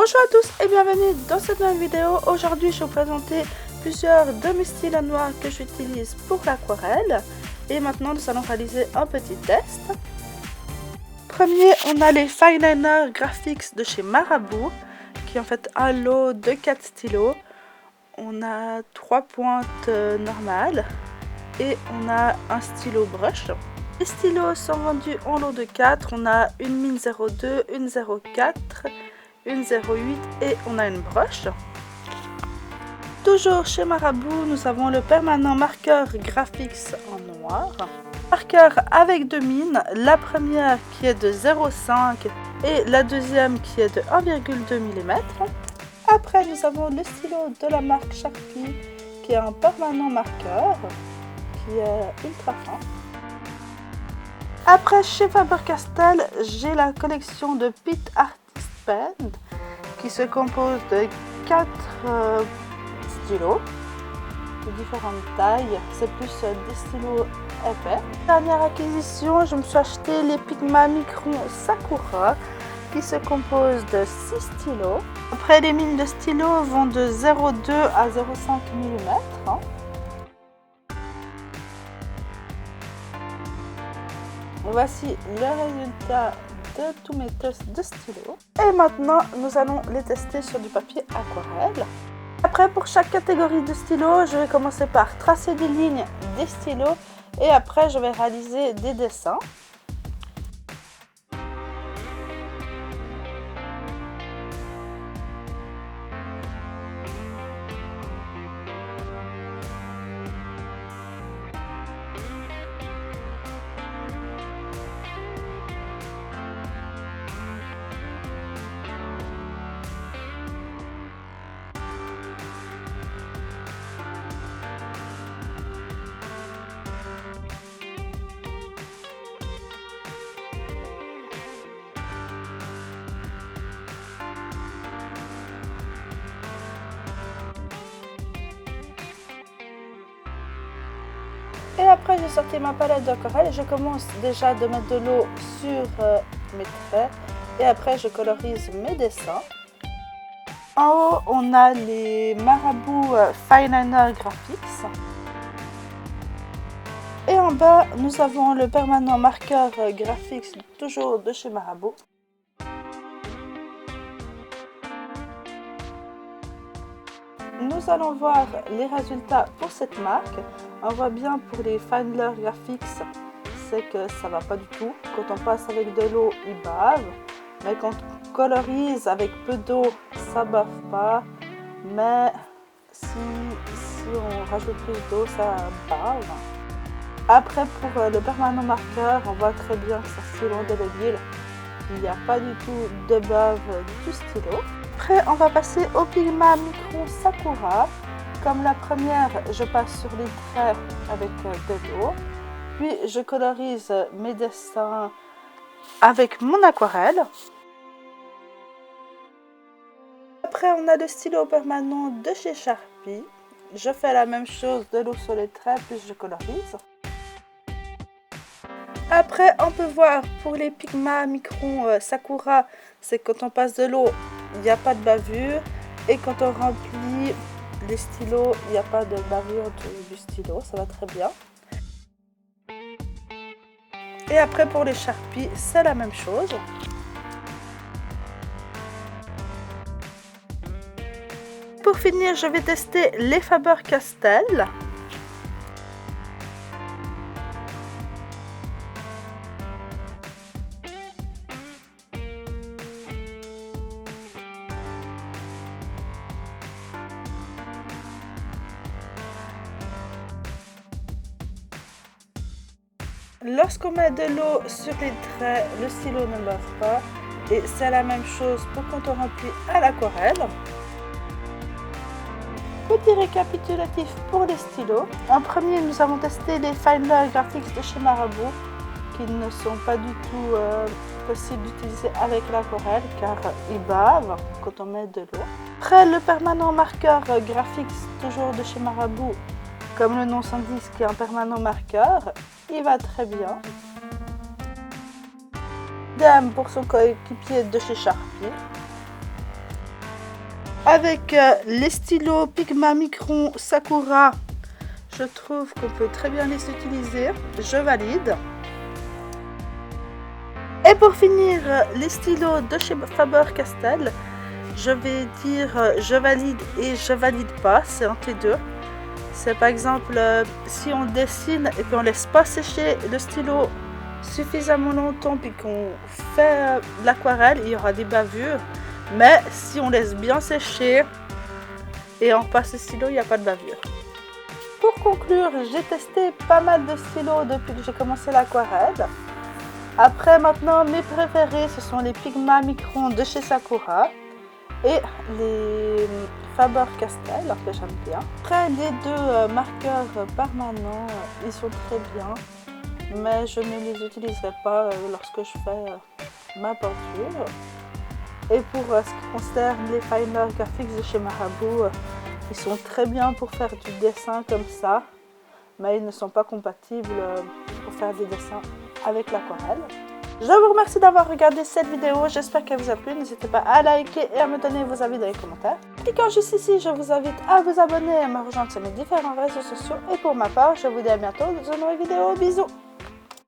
Bonjour à tous et bienvenue dans cette nouvelle vidéo. Aujourd'hui je vais vous présenter plusieurs de mes styles à noir que j'utilise pour l'aquarelle. Et maintenant nous allons réaliser un petit test. Premier, on a les Fineliner Graphics de chez Marabout, qui est en fait un lot de 4 stylos. On a 3 pointes normales et on a un stylo brush. Les stylos sont vendus en lot de 4. On a une mine 02, une 04, une 08 et on a une broche. Toujours chez Marabout, nous avons le permanent marqueur Graphics en noir. Marqueur avec deux mines, la première qui est de 0,5 et la deuxième qui est de 1,2 mm. Après nous avons le stylo de la marque Sharpie qui est un permanent marqueur qui est ultra fin. Après chez Faber-Castell, j'ai la collection de Pitt Artist Pen qui se compose de 4 stylos de différentes tailles. C'est plus des stylos épais. Dernière acquisition, je me suis acheté les Pigma Micron Sakura qui se compose de 6 stylos. Après, les mines de stylos vont de 0,2 à 0,5 mm. Voici le résultat de tous mes tests de stylos. Et maintenant, nous allons les tester sur du papier aquarelle. Après, pour chaque catégorie de stylos, je vais commencer par tracer des lignes des stylos et après, je vais réaliser des dessins. Et après, j'ai sorti ma palette d'aquarelle et je commence déjà de mettre de l'eau sur mes traits. Et après, je colorise mes dessins. En haut, on a les Marabout Fineliner Graphics. Et en bas, nous avons le permanent marqueur Graphics, toujours de chez Marabout. Nous allons voir les résultats pour cette marque. On voit bien pour les Fineliner Graphics, c'est que ça va pas du tout. Quand on passe avec de l'eau, ils bavent. Mais quand on colorise avec peu d'eau, ça bave pas. Mais si on rajoute plus d'eau, ça bave. Après, pour le permanent marqueur, on voit très bien que ça c'est loin de l'huile. Il n'y a pas du tout de bave du stylo. Après, on va passer au Pigma Micron Sakura. Comme la première, je passe sur les traits avec de l'eau. Puis, je colorise mes dessins avec mon aquarelle. Après, on a le stylo permanent de chez Sharpie. Je fais la même chose, de l'eau sur les traits, puis je colorise. Après, on peut voir pour les Pigma Micron Sakura, c'est quand on passe de l'eau, il n'y a pas de bavure. Et quand on remplit les stylos, il n'y a pas de bavure du stylo, ça va très bien. Et après, pour les Sharpie, c'est la même chose. Pour finir, je vais tester les Faber-Castell. Lorsqu'on met de l'eau sur les traits, le stylo ne bave pas. Et c'est la même chose pour quand on remplit à l'aquarelle. Petit récapitulatif pour les stylos. En premier, nous avons testé les Fineliner Graphics de chez Marabout, qui ne sont pas du tout possibles d'utiliser avec l'aquarelle car ils bavent quand on met de l'eau. Après, le permanent marqueur Graphics, toujours de chez Marabout, comme le nom s'indique, qui est un permanent marqueur, il va très bien. Dame pour son coéquipier de chez Sharpie. Avec les stylos Pigma Micron Sakura, je trouve qu'on peut très bien les utiliser. Je valide. Et pour finir, les stylos de chez Faber-Castell, je vais dire je valide et je valide pas, c'est entre les deux. C'est par exemple si on dessine et puis on laisse pas sécher le stylo suffisamment longtemps puis qu'on fait l'aquarelle, il y aura des bavures. Mais si on laisse bien sécher et on repasse le stylo, il n'y a pas de bavure. Pour conclure, j'ai testé pas mal de stylos depuis que j'ai commencé l'aquarelle. Après, maintenant, mes préférés, ce sont les Pigma Micron de chez Sakura et les Faber-Castell, que j'aime bien. Après, les deux marqueurs permanents, ils sont très bien, mais je ne les utiliserai pas lorsque je fais ma peinture. Et pour ce qui concerne les Finer Graphics de chez Marabout, ils sont très bien pour faire du dessin comme ça, mais ils ne sont pas compatibles pour faire des dessins avec l'aquarelle. Je vous remercie d'avoir regardé cette vidéo, j'espère qu'elle vous a plu. N'hésitez pas à liker et à me donner vos avis dans les commentaires. Cliquant juste ici, je vous invite à vous abonner et à me rejoindre sur mes différents réseaux sociaux. Et pour ma part, je vous dis à bientôt dans une nouvelle vidéo. Bisous!